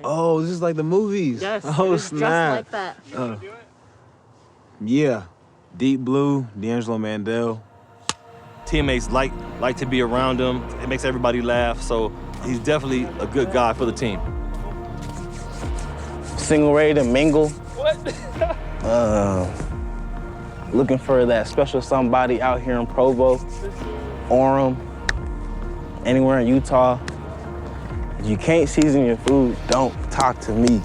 Oh, this is like the movies. Yes, oh, it's snap. just like that. Yeah. Deep Blue, D'Angelo Mandell. Teammates like to be around him. It makes everybody laugh, so he's definitely a good guy for the team. Single, ready to mingle. What? Looking for that special somebody out here in Provo, Orem, anywhere in Utah. If you can't season your food, don't talk to me.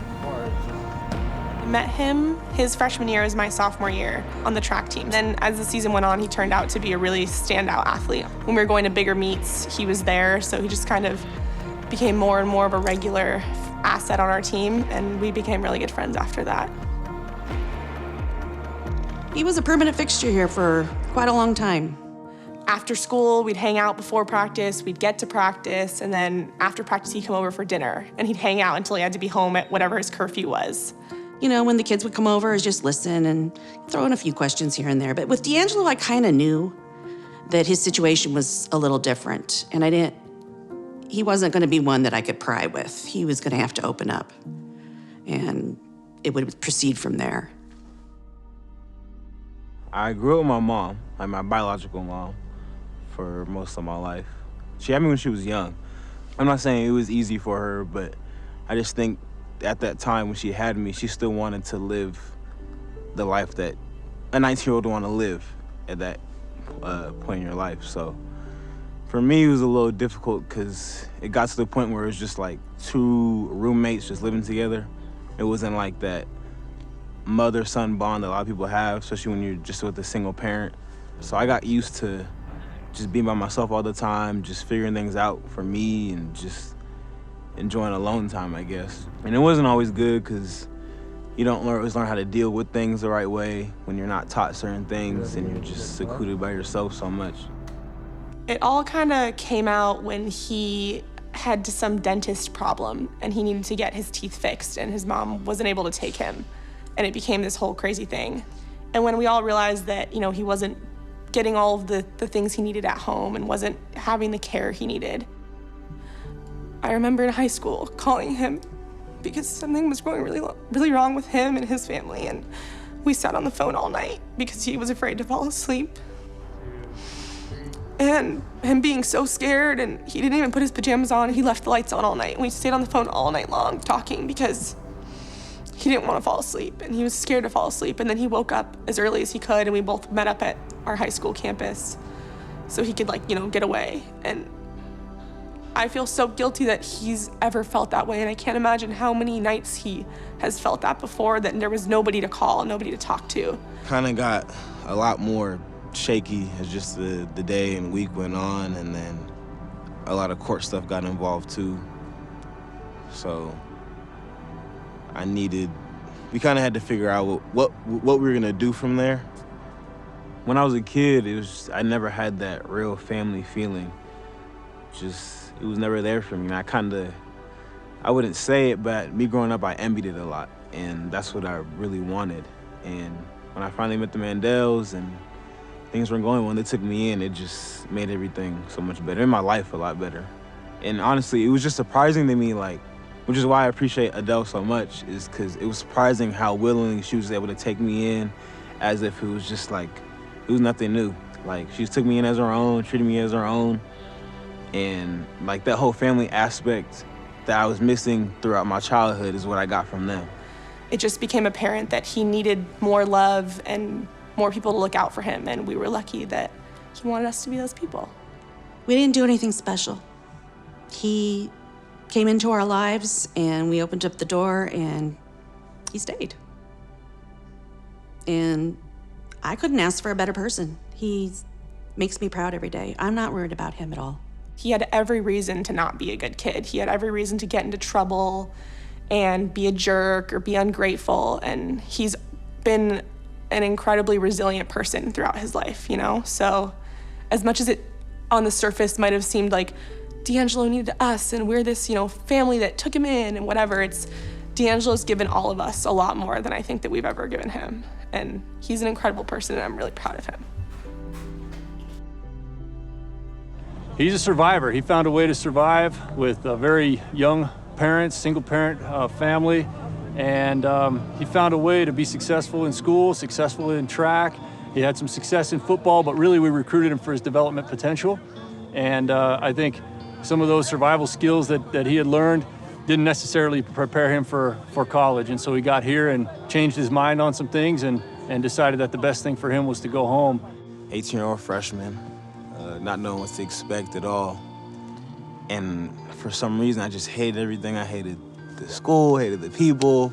Met him his freshman year as my sophomore year on the track team. Then as the season went on, he turned out to be a really standout athlete. When we were going to bigger meets, he was there, so he just kind of became more and more of a regular asset on our team, and we became really good friends after that. He was a permanent fixture here for quite a long time. After school, we'd hang out before practice, we'd get to practice, and then after practice, he'd come over for dinner, and he'd hang out until he had to be home at whatever his curfew was. You know, when the kids would come over, just listen and throw in a few questions here and there. But with D'Angelo, I kind of knew that his situation was a little different, and he wasn't going to be one that I could pry with. He was going to have to open up, and it would proceed from there. I grew up with my mom, like my biological mom, for most of my life. She had me when she was young. I'm not saying it was easy for her, but I just think at that time when she had me, she still wanted to live the life that a 19-year-old would want to live at that point in your life. So for me, it was a little difficult because it got to the point where it was just like two roommates just living together. It wasn't like that mother-son bond that a lot of people have, especially when you're just with a single parent. So I got used to just being by myself all the time, just figuring things out for me and just enjoying alone time, I guess. And it wasn't always good because you don't always learn how to deal with things the right way when you're not taught certain things and you're just secluded by yourself so much. It all kind of came out when he had some dentist problem and he needed to get his teeth fixed and his mom wasn't able to take him. And it became this whole crazy thing. And when we all realized that, you know, he wasn't getting all of the things he needed at home and wasn't having the care he needed, I remember in high school calling him because something was going really wrong with him and his family. And we sat on the phone all night because he was afraid to fall asleep. And him being so scared, and he didn't even put his pajamas on, he left the lights on all night. And we stayed on the phone all night long talking because he didn't want to fall asleep and he was scared to fall asleep. And then he woke up as early as he could and we both met up at our high school campus so he could, like, you know, get away. And I feel so guilty that he's ever felt that way, and I can't imagine how many nights he has felt that before, that there was nobody to call, nobody to talk to. Kind of got a lot more shaky as just the day and week went on, and then a lot of court stuff got involved too. So we kind of had to figure out what we were gonna do from there. When I was a kid, I never had that real family feeling. It was never there for me. And I wouldn't say it, but me growing up, I envied it a lot. And that's what I really wanted. And when I finally met the Mandells and things were going, when they took me in, it just made everything so much better. It made my life a lot better. And honestly, it was just surprising to me, like, which is why I appreciate Adele so much, is because it was surprising how willingly she was able to take me in as if it was just like, it was nothing new. Like, she just took me in as her own, treated me as her own. And like that whole family aspect that I was missing throughout my childhood is what I got from them. It just became apparent that he needed more love and more people to look out for him, and we were lucky that he wanted us to be those people. We didn't do anything special. He came into our lives and we opened up the door and he stayed. And I couldn't ask for a better person. He makes me proud every day. I'm not worried about him at all. He had every reason to not be a good kid. He had every reason to get into trouble and be a jerk or be ungrateful. And he's been an incredibly resilient person throughout his life, you know? So as much as it on the surface might have seemed like D'Angelo needed us and we're this, you know, family that took him in and whatever, D'Angelo's given all of us a lot more than I think that we've ever given him. And he's an incredible person and I'm really proud of him. He's a survivor. He found a way to survive with a very young parents, single-parent family, and he found a way to be successful in school, successful in track. He had some success in football, but really we recruited him for his development potential. And I think some of those survival skills that he had learned didn't necessarily prepare him for college. And so he got here and changed his mind on some things and decided that the best thing for him was to go home. 18-year-old freshman, not knowing what to expect at all. And for some reason, I just hated everything. I hated the school, hated the people.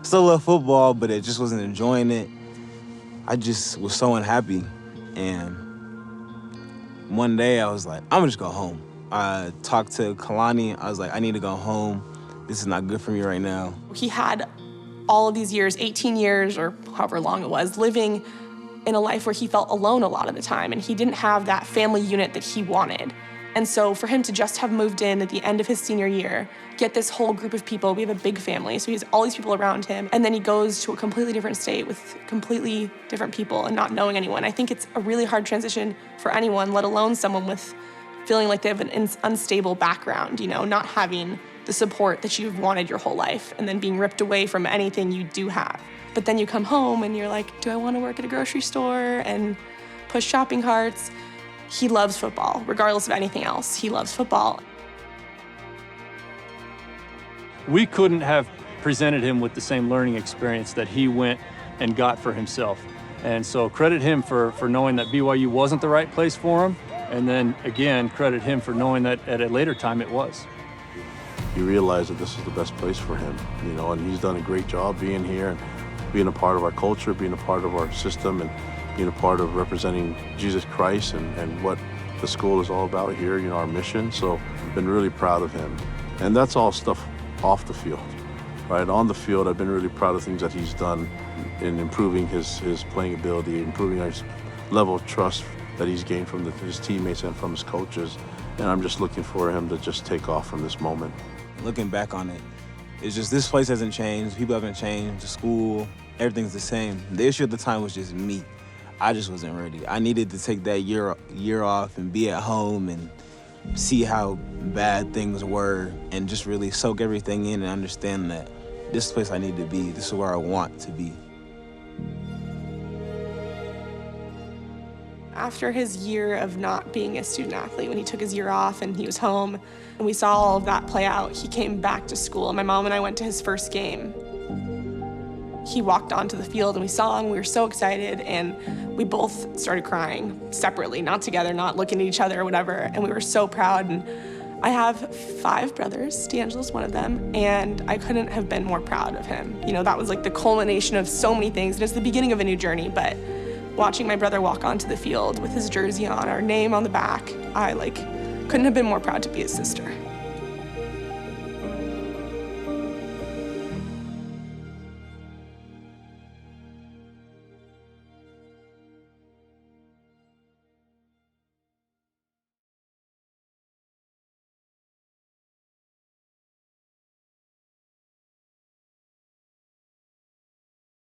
Still love football, but it just wasn't enjoying it. I just was so unhappy. And one day I was like, I'm gonna just go home. I talked to Kalani. I was like, I need to go home. This is not good for me right now. He had all of these years, 18 years or however long it was, living in a life where he felt alone a lot of the time, and he didn't have that family unit that he wanted. And so for him to just have moved in at the end of his senior year, get this whole group of people, we have a big family, so he has all these people around him, and then he goes to a completely different state with completely different people and not knowing anyone. I think it's a really hard transition for anyone, let alone someone with feeling like they have an unstable background, you know, not having the support that you've wanted your whole life and then being ripped away from anything you do have. But then you come home and you're like, do I want to work at a grocery store and push shopping carts? He loves football, regardless of anything else. He loves football. We couldn't have presented him with the same learning experience that he went and got for himself. And so credit him for knowing that BYU wasn't the right place for him. And then again, credit him for knowing that at a later time it was. You realize that this is the best place for him, you know, and he's done a great job being here and being a part of our culture, being a part of our system, and being a part of representing Jesus Christ and what the school is all about here, you know, our mission. So I've been really proud of him. And that's all stuff off the field, right? On the field, I've been really proud of things that he's done in improving his playing ability, improving his level of trust that he's gained from his teammates and from his coaches. And I'm just looking for him to just take off from this moment. Looking back on it, it's just this place hasn't changed, people haven't changed, the school, everything's the same. The issue at the time was just me. I just wasn't ready. I needed to take that year off and be at home and see how bad things were and just really soak everything in and understand that this is the place I need to be, this is where I want to be. After his year of not being a student athlete, when he took his year off and he was home, and we saw all of that play out, he came back to school. My mom and I went to his first game. He walked onto the field and we saw him, we were so excited, and we both started crying separately, not together, not looking at each other or whatever, and we were so proud. And I have 5 brothers, D'Angelo's one of them, and I couldn't have been more proud of him. You know, that was like the culmination of so many things, and it's the beginning of a new journey, but watching my brother walk onto the field with his jersey on, our name on the back, I couldn't have been more proud to be his sister.